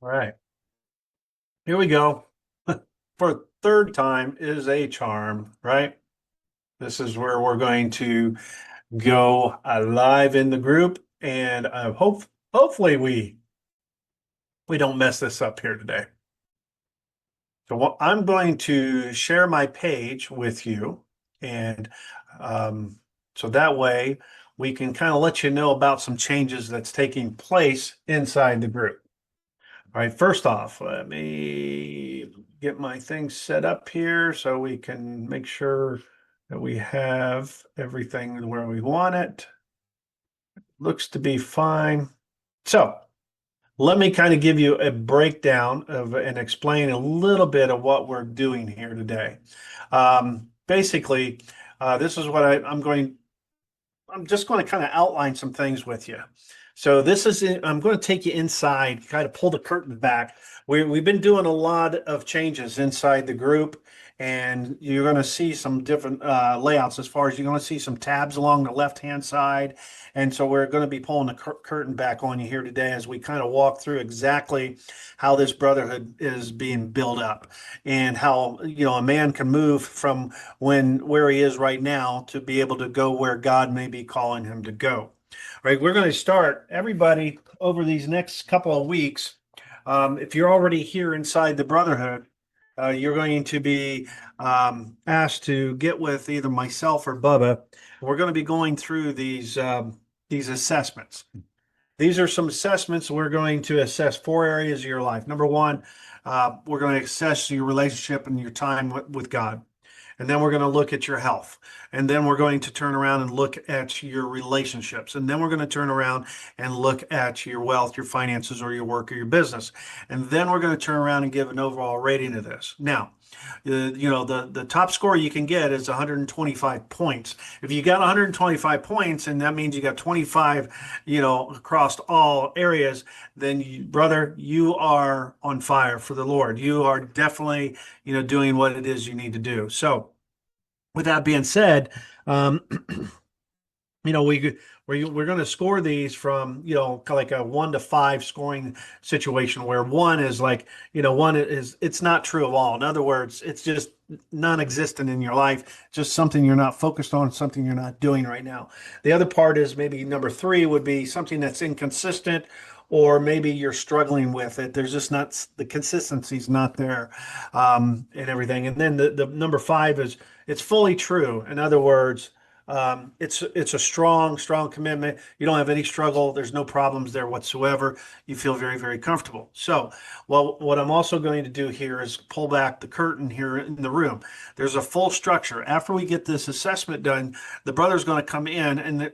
right, here we go. For a third time is a charm, right? This is where we're going to go live in the group, and hopefully we don't mess this up here today. So I'm going to share my page with you, and um, so that way we can kind of let you know about some changes that's taking place inside the group. All right, first off, let me get my thing set up here so we can make sure that we have everything where we want it. Looks to be fine. So let me kind of give you a breakdown of and explain a little bit of what we're doing here today. Basically, this is what I'm just going to kind of outline some things with you. So I'm going to take you inside, kind of pull the curtain back. We've been doing a lot of changes inside the group, and you're going to see some different layouts as far as you're going to see some tabs along the left-hand side. And so we're going to be pulling the curtain back on you here today as we kind of walk through exactly how this brotherhood is being built up and how, a man can move from where he is right now to be able to go where God may be calling him to go. All right, we're going to start everybody over these next couple of weeks. If you're already here inside the Brotherhood, you're going to be asked to get with either myself or Bubba. We're going to be going through these assessments. These are some assessments. We're going to assess four areas of your life. Number one, we're going to assess your relationship and your time with God. And then we're going to look at your health. And then we're going to turn around and look at your relationships. And then we're going to turn around and look at your wealth, your finances, or your work or your business. And then we're going to turn around and give an overall rating of this. Now, the top score you can get is 125 points. If you got 125 points, and that means you got 25, across all areas, then brother, you are on fire for the Lord. You are definitely, doing what it is you need to do. So, with that being said, um, you know, we we're going to score these from, like a 1 to 5 scoring situation where one is like, one is it's not true of all. In other words, it's just non-existent in your life, just something you're not focused on, something you're not doing right now. The other part is maybe number 3 would be something that's inconsistent, or maybe you're struggling with it. There's just not the consistency's not there, and everything. And then the number 5 is it's fully true. In other words, it's a strong commitment. You don't have any struggle. There's no problems there whatsoever. You feel very, very comfortable. So, well, what I'm also going to do here is pull back the curtain here in the room. There's a full structure. After we get this assessment done, the brother's going to come in, and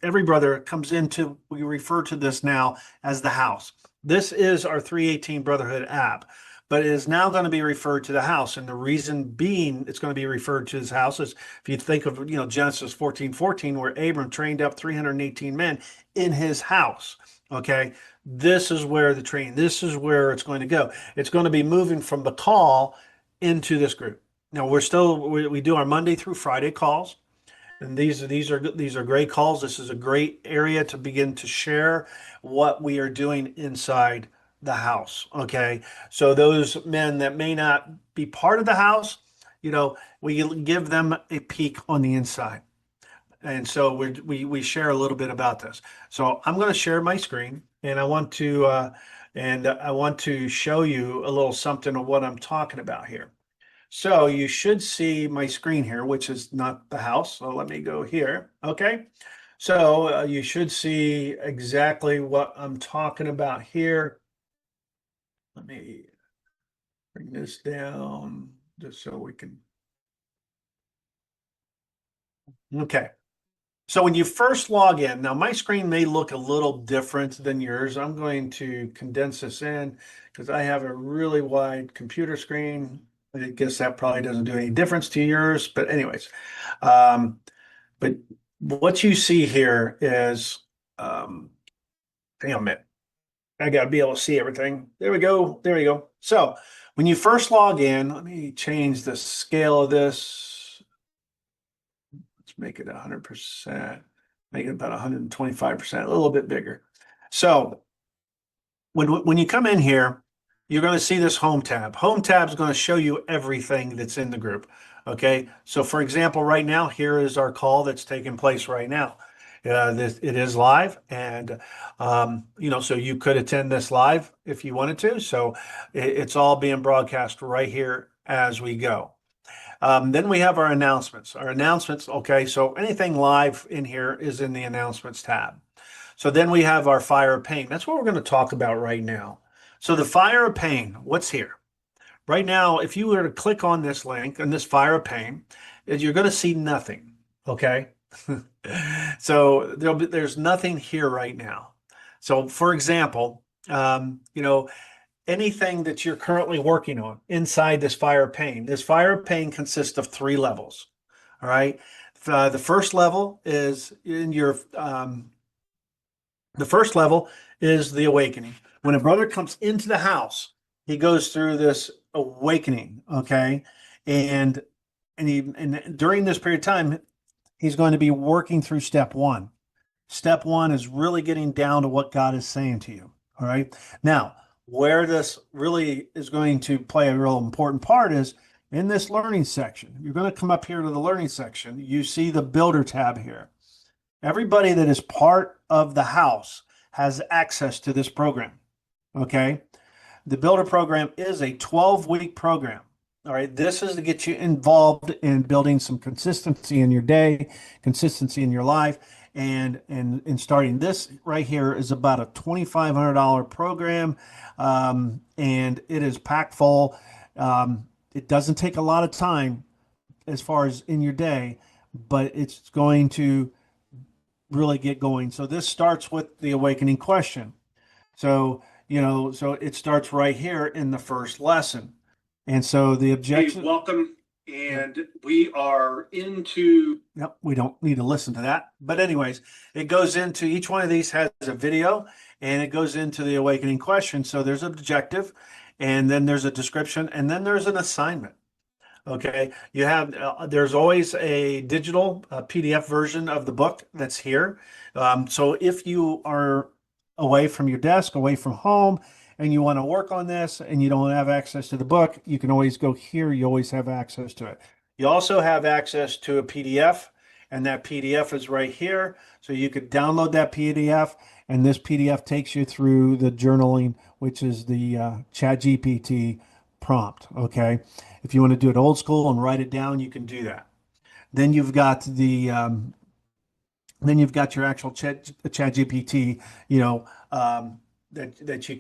every brother comes into, we refer to this now as the house. This is our 318 Brotherhood app, but it is now going to be referred to the house. And the reason being it's going to be referred to as house is, if you think of, Genesis 14:14, where Abram trained up 318 men in his house. Okay. This is where this is where it's going to go. It's going to be moving from the call into this group. Now we do our Monday through Friday calls. And these are great calls. This is a great area to begin to share what we are doing inside the house. Okay. So those men that may not be part of the house, we give them a peek on the inside. And so we share a little bit about this. So I'm going to share my screen, and I want to show you a little something of what I'm talking about here. So you should see my screen here, which is not the house. So let me go here. Okay. So you should see exactly what I'm talking about here. Let me bring this down just so we can. Okay. So when you first log in, now my screen may look a little different than yours. I'm going to condense this in because I have a really wide computer screen. I guess that probably doesn't do any difference to yours, but anyways, but what you see here is, damn it, I gotta be able to see everything. There we go. There we go. So when you first log in, let me change the scale of this. Let's make it 100%, make it about 125%, a little bit bigger. So when you come in here, you're going to see this home tab. Home tab is going to show you everything that's in the group. Okay. So for example, right now, here is our call that's taking place right now. It is live and, so you could attend this live if you wanted to. So it's all being broadcast right here as we go. Then we have our announcements. Our announcements, okay, so anything live in here is in the announcements tab. So then we have our fire of pain. That's what we're going to talk about right now. So the fire of pain, what's here? Right now, if you were to click on this link and this fire of pain, you're going to see nothing. Okay. So there's nothing here right now. So for example, anything that you're currently working on inside this fire of pain, this fire of pain consists of three levels. All right. The first level is in your the first level is the awakening. When a brother comes into the house, he goes through this awakening, okay? And and during this period of time, he's going to be working through step one. Step one is really getting down to what God is saying to you. All right. Now, where this really is going to play a real important part is in this learning section. You're going to come up here to the learning section. You see the builder tab here. Everybody that is part of the house has access to this program. Okay. The builder program is a 12-week program. All right. This is to get you involved in building some consistency in your day, consistency in your life. And starting this right here is about a $2,500 program. And it is packed full. It doesn't take a lot of time as far as in your day, but it's going to really get going. So this starts with the awakening question. So, so it starts right here in the first lesson. And so the objection. Hey, welcome. And we are into. Yep, we don't need to listen to that. But, anyways, it goes into each one of these has a video and it goes into the awakening question. So there's an objective and then there's a description and then there's an assignment. Okay, you have there's always a digital PDF version of the book that's here. So if you are away from your desk, away from home, and you want to work on this and you don't have access to the book, you can always go here. You always have access to it. You also have access to a PDF, and that PDF is right here. So you could download that PDF, and this PDF takes you through the journaling, which is the ChatGPT prompt. Okay. If you want to do it old school and write it down, you can do that. Then you've got your actual chat GPT, that you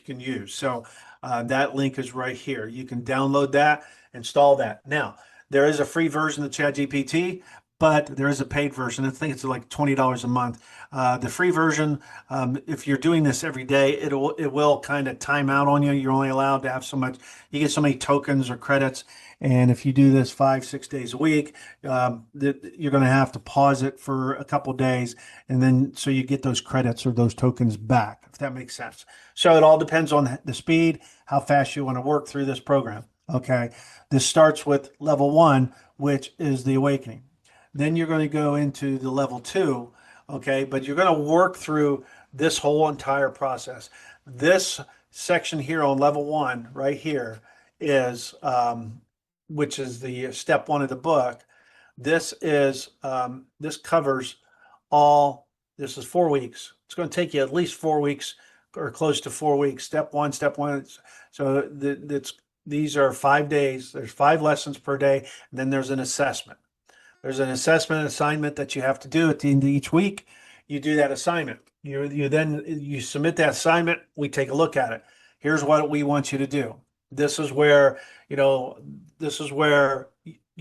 can use. So that link is right here. You can download that, install that. Now, there is a free version of ChatGPT, but there is a paid version. I think it's like $20 a month. The free version, if you're doing this every day, it will kind of time out on you. You're only allowed to have so much. You get so many tokens or credits, and if you do this 5, 6 days a week, you're going to have to pause it for a couple days, and then so you get those credits or those tokens back, if that makes sense. So it all depends on the speed, how fast you want to work through this program. Okay, this starts with level one, which is the awakening. Then you're going to go into the level two, okay, but you're going to work through this whole entire process. This section here on level one, right here, is which is the step one of the book. This covers all. This is 4 weeks. It's going to take you at least 4 weeks or close to 4 weeks. Step one, step one. So these are 5 days. There's 5 lessons per day, and then there's an assessment. There's an assessment assignment that you have to do at the end of each week. You do that assignment. You submit that assignment. We take a look at it. Here's what we want you to do. This is where, you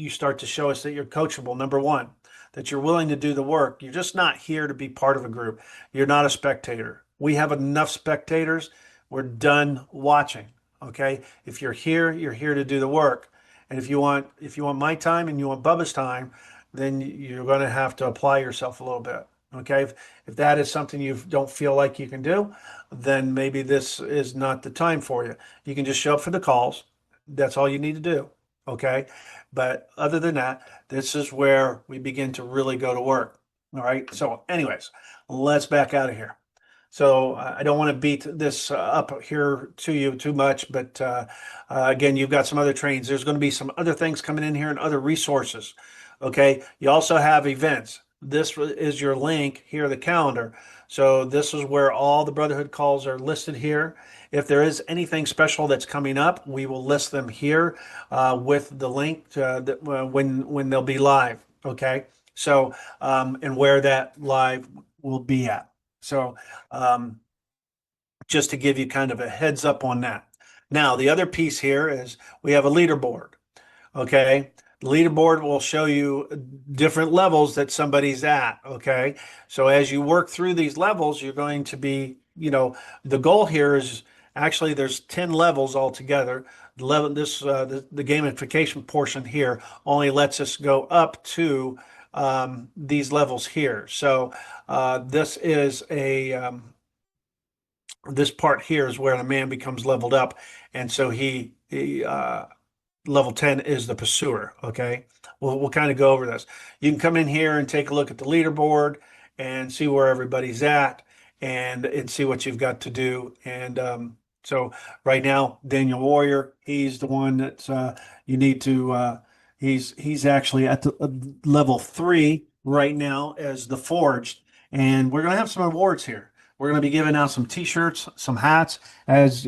start to show us that you're coachable. Number one, that you're willing to do the work. You're just not here to be part of a group. You're not a spectator. We have enough spectators. We're done watching. Okay. If you're here to do the work. And if you want my time and you want Bubba's time, then you're going to have to apply yourself a little bit. Okay. If that is something you don't feel like you can do, then maybe this is not the time for you. You can just show up for the calls. That's all you need to do. Okay. But other than that, this is where we begin to really go to work. All right. So, anyways, let's back out of here. So I don't want to beat this up here to you too much, but again, you've got some other trains. There's going to be some other things coming in here and other resources. Okay. You also have events. This is your link here, the calendar. So this is where all the Brotherhood calls are listed here. If there is anything special that's coming up, we will list them here with the link when they'll be live. Okay. So and where that live will be at. So um, just to give you kind of a heads up on that. Now, the other piece here is we have a leaderboard. Okay. The leaderboard will show you different levels that somebody's at. Okay. So as you work through these levels, you're going to be, the goal here is actually there's 10 levels altogether. The gamification portion here only lets us go up to these levels here. So this is this part here is where the man becomes leveled up. And so he level 10 is the pursuer. Okay. We'll kind of go over this. You can come in here and take a look at the leaderboard and see where everybody's at and see what you've got to do. And so right now, Daniel Warrior, he's the one that's you need to he's actually at the level 3 right now as the forged. And we're gonna have some awards here. We're going to be giving out some t-shirts, some hats as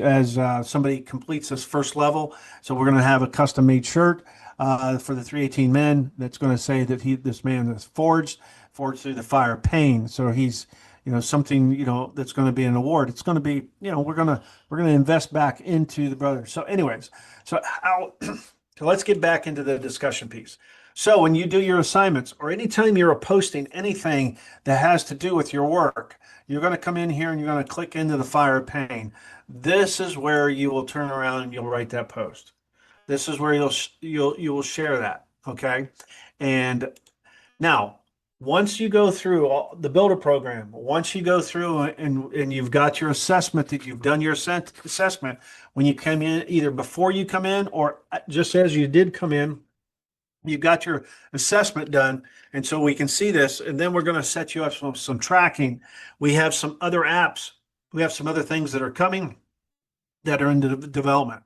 somebody completes this first level. So we're going to have a custom made shirt for the 318 men that's going to say that this man is forged through the fire of pain. So he's, something, that's going to be an award. It's going to be, we're going to invest back into the brothers. So anyways, so how so let's get back into the discussion piece. So when you do your assignments or anytime you're posting anything that has to do with your work, you're going to come in here and you're going to click into the fire of pain. This is where you will turn around and you'll write that post. This is where you will share that. Okay. And now, once you go through the builder program, once you go through and you've got your assessment that you've done your assessment, when you come in, either before you come in or just as you did come in, you got your assessment done. And so we can see this, and then we're going to set you up some tracking. We have some other apps. We have some other things that are coming that are in development.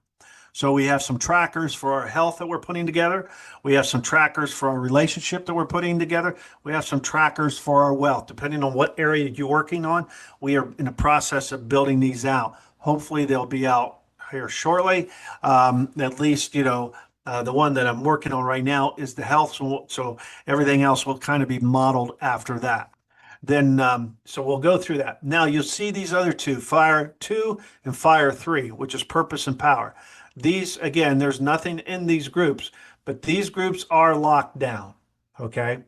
So we have some trackers for our health that we're putting together. We have some trackers for our relationship that we're putting together. We have some trackers for our wealth. Depending on what area you're working on, we are in the process of building these out. Hopefully they'll be out here shortly. At least, the one that I'm working on right now is the health. So everything else will kind of be modeled after that. Then, so we'll go through that. Now you'll see these other two, Fire 2 and Fire 3, which is purpose and power. These, again, there's nothing in these groups, but these groups are locked down. Okay.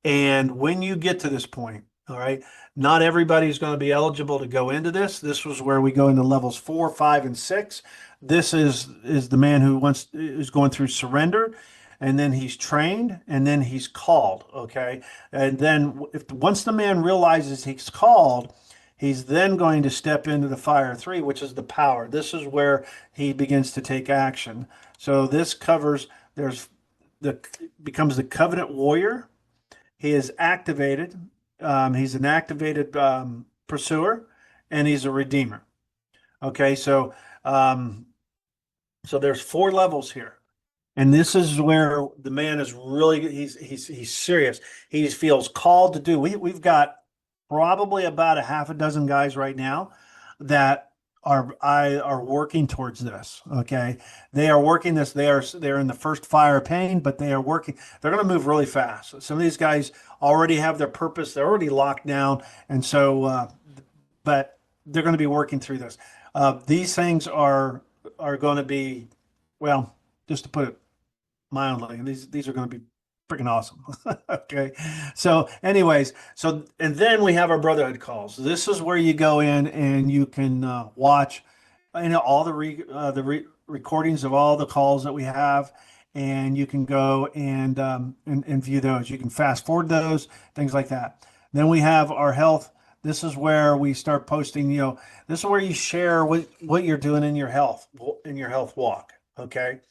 And when you get to this point, all right, not everybody's going to be eligible to go into this. This was where we go into levels 4, 5, and 6. This is the man who is going through surrender, and then he's trained, and then he's called. Okay, and then once the man realizes he's called, he's then going to step into the fire 3, which is the power. This is where he begins to take action. So this covers becomes the covenant warrior. He is activated. He's an activated pursuer, and he's a redeemer. Okay, so there's 4 levels here. And this is where the man is really he's serious. He feels called to do. We've got probably about a half a dozen guys right now that are working towards this. Okay. They are working this. They're in the first fire of pain, but they are working. They're going to move really fast. Some of these guys already have their purpose. They're already locked down. And so but they're going to be working through this. These things are going to be, well, just to put it mildly, and these are going to be freaking awesome. Okay. So anyways, and then we have our Brotherhood calls. This is where you go in and you can watch, all the recordings of all the calls that we have, and you can go and view those. You can fast forward those, things like that. Then we have our health. This is where we start posting, this is where you share what you're doing in your health walk. Okay.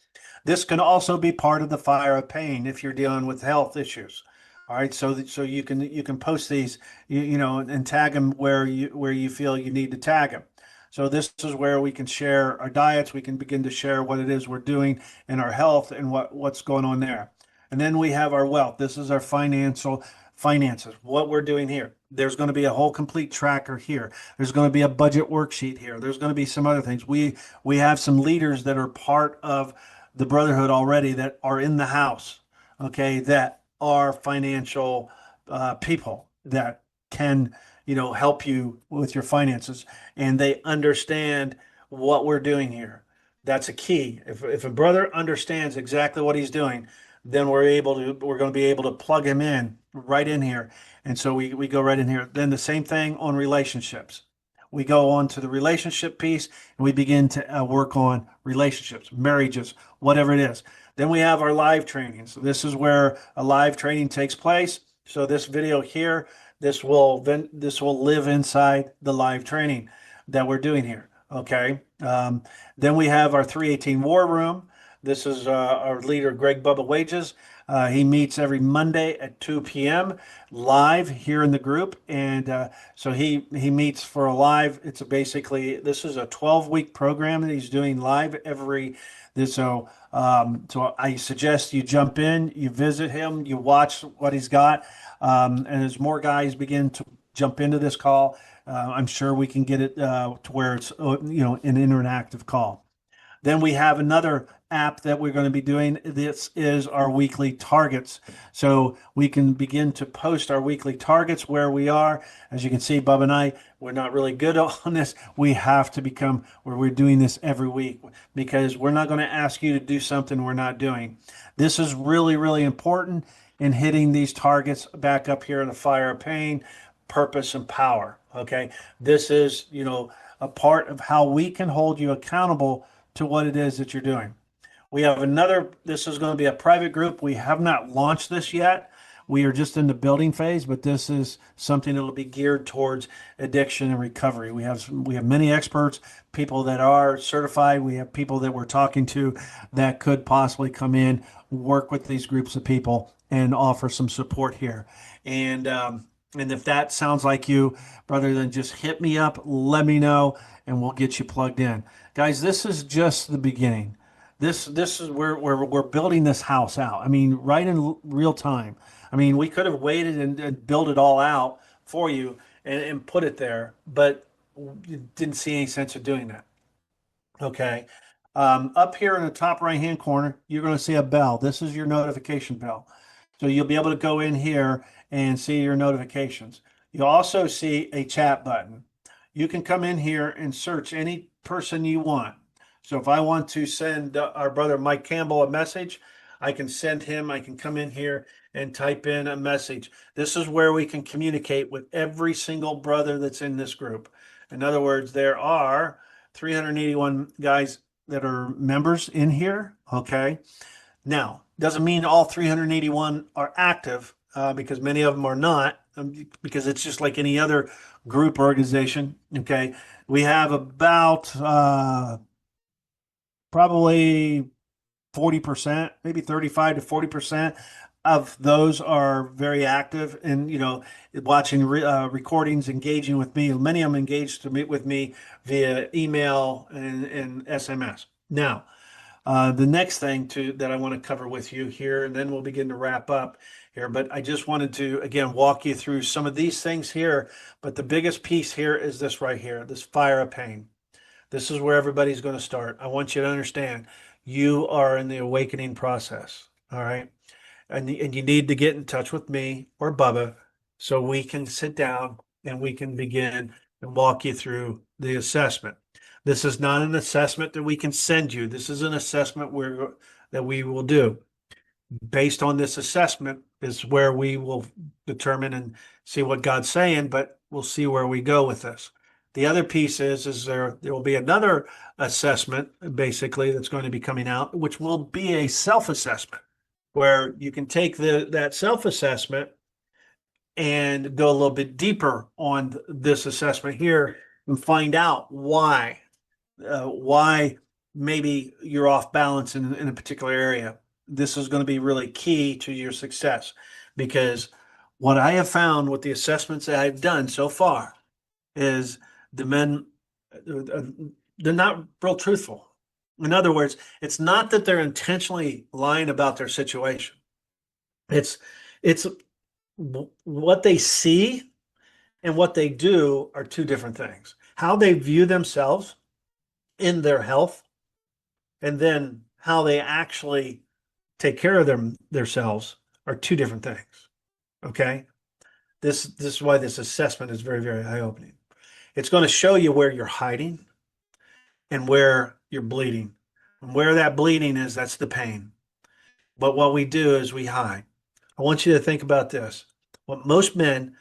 This can also be part of the fire of pain if you're dealing with health issues. All right, so you can post these, and tag them where you feel you need to tag them. So this is where we can share our diets. We can begin to share what it is we're doing in our health and what's going on there. And then we have our wealth. This is our finances. What we're doing here. There's going to be a whole complete tracker here. There's going to be a budget worksheet here. There's going to be some other things. We have some leaders that are part of the Brotherhood already that are in the house, okay, that are financial people that can, help you with your finances, and they understand what we're doing here. That's a key. If a brother understands exactly what he's doing, then we're going to be able to plug him in right in here. And so we go right in here. Then the same thing on relationships. We go on to the relationship piece and we begin to work on relationships, marriages, whatever it is. Then we have our live training. So this is where a live training takes place. So this video here, this will live inside the live training that we're doing here. Okay. Then we have our 318 War Room. This is our leader, Greg Bubba Wages. He meets every Monday at 2 p.m. live here in the group, and so he meets for a live. This is a 12-week program that he's doing live every. So I suggest you jump in, you visit him, you watch what he's got, and as more guys begin to jump into this call, I'm sure we can get it to where it's an interactive call. Then we have another app that we're going to be doing. This is our weekly targets. So we can begin to post our weekly targets where we are. As you can see, Bub and I, we're not really good on this. We have to become where we're doing this every week because we're not going to ask you to do something we're not doing. This is really, really important in hitting these targets back up here in the fire of pain, purpose, and power. Okay. This is, a part of how we can hold you accountable to what it is that you're doing. This is going to be a private group. We have not launched this yet. We are just in the building phase, but this is something that will be geared towards addiction and recovery. We have many experts, people that are certified. We have people that we're talking to that could possibly come in, work with these groups of people, and offer some support here. And if that sounds like you, brother, then just hit me up, let me know, and we'll get you plugged in. Guys, this is just the beginning. This is where we're building this house out. I mean, right in real time. I mean, we could have waited and built it all out for you and put it there, but didn't see any sense of doing that. Okay. Up here in the top right hand corner, you're going to see a bell. This is your notification bell. So you'll be able to go in here and see your notifications. You'll also see a chat button. You can come in here and search any person you want. So if I want to send our brother Mike Campbell a message, I can send him. I can come in here and type in a message. This is where we can communicate with every single brother that's in this group. In other words, there are 381 guys that are members in here. Okay. Now, doesn't mean all 381 are active because many of them are not, because it's just like any other group organization. Okay. We have about probably 40%, maybe 35 to 40% of those are very active and, watching recordings, engaging with me. Many of them engaged to meet with me via email and SMS. Now, the next thing that I want to cover with you here, and then we'll begin to wrap up here. But I just wanted to, again, walk you through some of these things here. But the biggest piece here is this right here, this fire of pain. This is where everybody's going to start. I want you to understand you are in the awakening process. All right. And you need to get in touch with me or Bubba so we can sit down and we can begin and walk you through the assessment. This is not an assessment that we can send you. This is an assessment that we will do. Based on this assessment is where we will determine and see what God's saying, but we'll see where we go with this. The other piece is there will be another assessment basically that's going to be coming out, which will be a self-assessment where you can take that self-assessment and go a little bit deeper on this assessment here and find out why maybe you're off balance in a particular area. This is going to be really key to your success because What I have found with the assessments that I've done so far is the men, uh, they're not real truthful. In other words, it's not that they're intentionally lying about their situation. It's it's what they see and what they do are two different things. How they view themselves in their health, and then how they actually take care of themselves are two different things. Okay? This is why this assessment is very, very eye-opening. It's going to show you where you're hiding and where you're bleeding. And where that bleeding is, that's the pain. But what we do is we hide. I want you to think about this. What most men,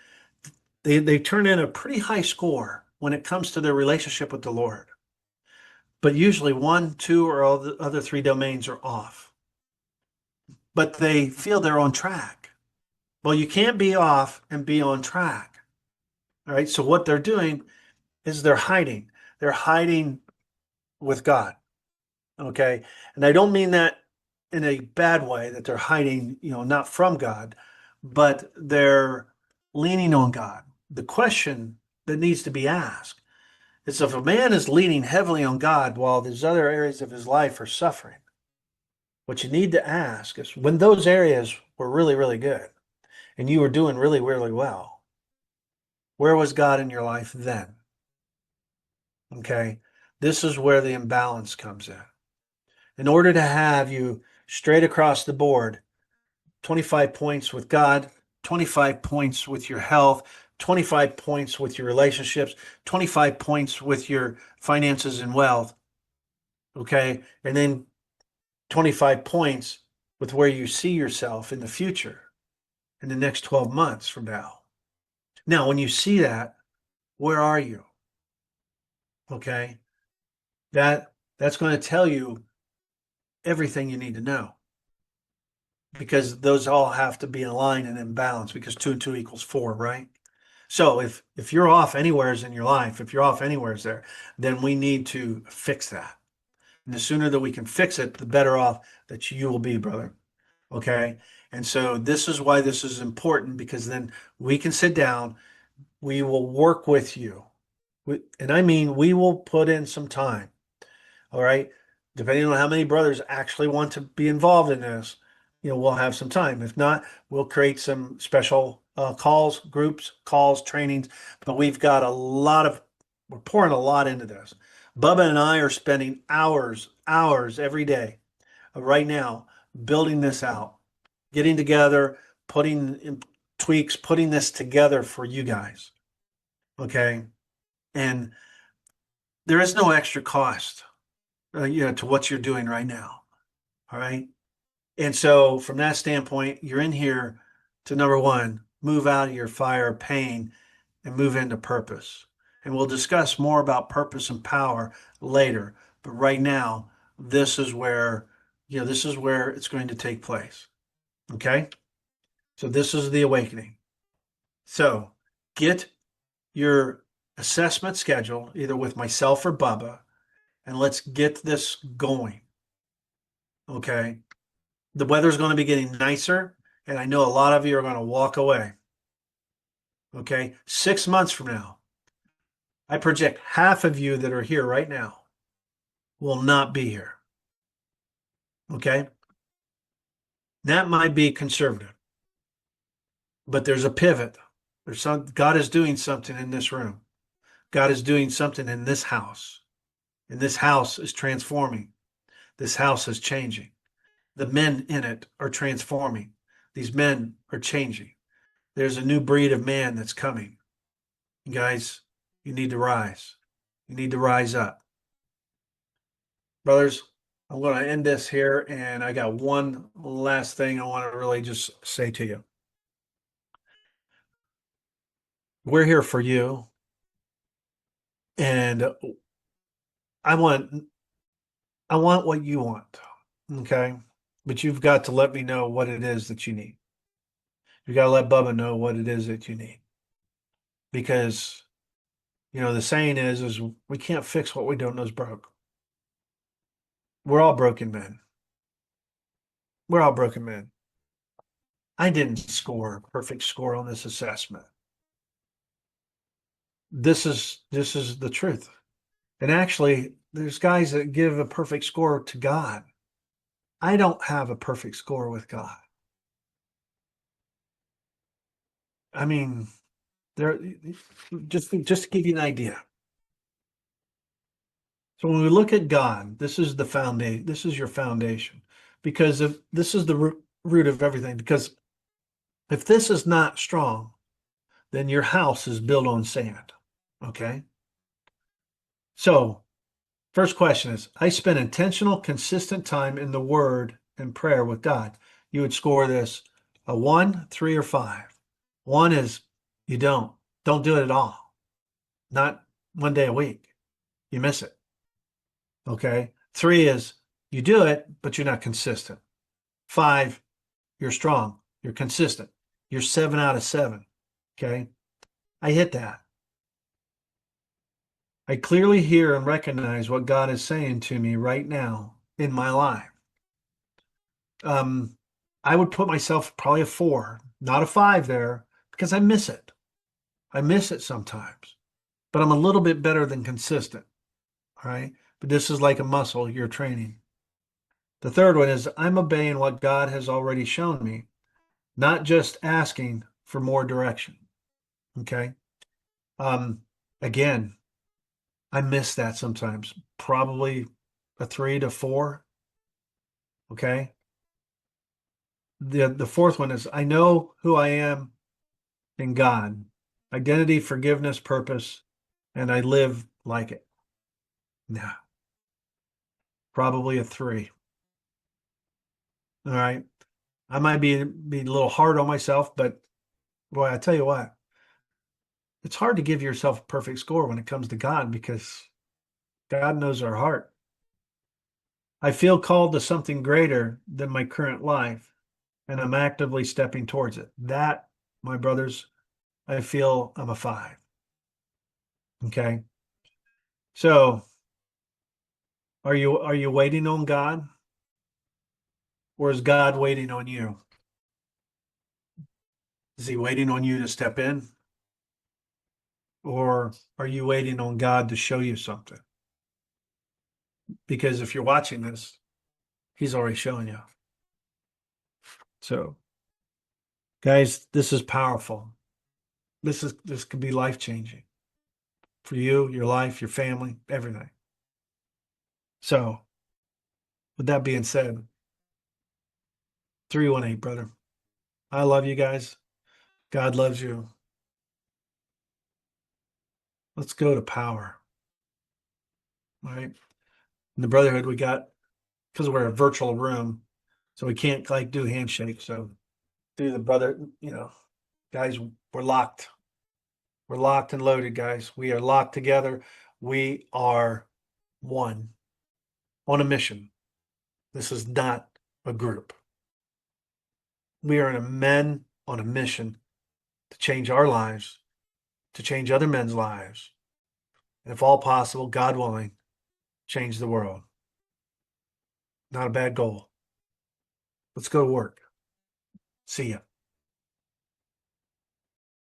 they turn in a pretty high score when it comes to their relationship with the Lord. But usually one, two, or all the other three domains are off. But they feel they're on track. Well, you can't be off and be on track. All right. So what they're doing is they're hiding. They're hiding with God. Okay. And I don't mean that in a bad way that they're hiding, not from God, but they're leaning on God. The question that needs to be asked is if a man is leaning heavily on God while these other areas of his life are suffering, what you need to ask is when those areas were really, really good and you were doing really, really well, where was God in your life then? Okay. This is where the imbalance comes in. In order to have you straight across the board, 25 points with God, 25 points with your health, 25 points with your relationships, 25 points with your finances and wealth, okay? And then 25 points with where you see yourself in the future, in the next 12 months from now. Now, when you see that, where are you? Okay? That's going to tell you everything you need to know because those all have to be in line and in balance because two and two equals four, right? So if you're off anywheres in your life, if you're off anywheres there, then we need to fix that. And the sooner that we can fix it, the better off that you will be, brother. Okay? And so this is why this is important because then we can sit down, we will work with you. And I mean, we will put in some time. All right. Depending on how many brothers actually want to be involved in this, we'll have some time. If not, we'll create some special calls, groups, calls, trainings. But we're pouring a lot into this. Bubba and I are spending hours every day right now building this out, getting together, putting in tweaks, putting this together for you guys. Okay. And there is no extra cost, to what you're doing right now. All right. And so, from that standpoint, you're in here to number one, move out of your fire of pain and move into purpose. And we'll discuss more about purpose and power later. But right now, this is where it's going to take place. Okay. So, this is the awakening. So, get your assessment schedule either with myself or Bubba, and let's get this going. Okay. The weather's going to be getting nicer, and I know a lot of you are going to walk away. Okay. 6 months from now, I project half of you that are here right now will not be here. Okay. That might be conservative, but there's a pivot. God is doing something in this room. God is doing something in this house. And this house is transforming. This house is changing. The men in it are transforming. These men are changing. There's a new breed of man that's coming. You guys, you need to rise. You need to rise up. Brothers, I'm going to end this here, and I got one last thing I want to really just say to you. We're here for you, and I want I want what you want, okay? But you've got to let me know what it is that you need. You got to let Bubba know what it is that you need. Because, the saying is we can't fix what we don't know is broke. We're all broken men. We're all broken men. I didn't score a perfect score on this assessment. This is the truth. And actually, there's guys that give a perfect score to God. I don't have a perfect score with God. I mean, there just to give you an idea. So when we look at God, this is the foundation. This is your foundation, because if this is the root of everything. Because if this is not strong, then your house is built on sand. Okay. So first question is, I spend intentional, consistent time in the Word and prayer with God. You would score this a 1, 3, or 5. 1 is you don't do it at all. Not one day a week. You miss it. Okay. 3 is you do it, but you're not consistent. 5, you're strong. You're consistent. You're 7 out of 7. Okay. I hit that. I clearly hear and recognize what God is saying to me right now in my life. Um, I would put myself probably a 4, not a 5 there, because I miss it. I miss it sometimes, but I'm a little bit better than consistent. All right. But this is like a muscle you're training. The third one is I'm obeying what God has already shown me, not just asking for more direction. Okay. Um, Again, I miss that sometimes. Probably a 3 to 4. Okay. The fourth one is I know who I am in God, identity, forgiveness, purpose, and I live like it. Nah, probably a 3. All right. I might be a little hard on myself, but boy, I tell you what, it's hard to give yourself a perfect score when it comes to God because God knows our heart. I feel called to something greater than my current life, and I'm actively stepping towards it. That, my brothers, I feel I'm a 5. Okay. So are you waiting on God, or is God waiting on you? Is he waiting on you to step in? Or are you waiting on God to show you something? Because if you're watching this, he's already shown you. So, guys, this is powerful. This could be life-changing for you, your life, your family, everything. So, with that being said, 318, brother. I love you guys. God loves you. Let's go to power. All right. In the Brotherhood, we got, because we're a virtual room, so we can't like do handshakes. So do the brother, guys, we're locked. We're locked and loaded, guys. We are locked together. We are one on a mission. This is not a group. We are men on a mission to change our lives, to change other men's lives, and if all possible, God willing, change the world. Not a bad goal. Let's go to work. See ya.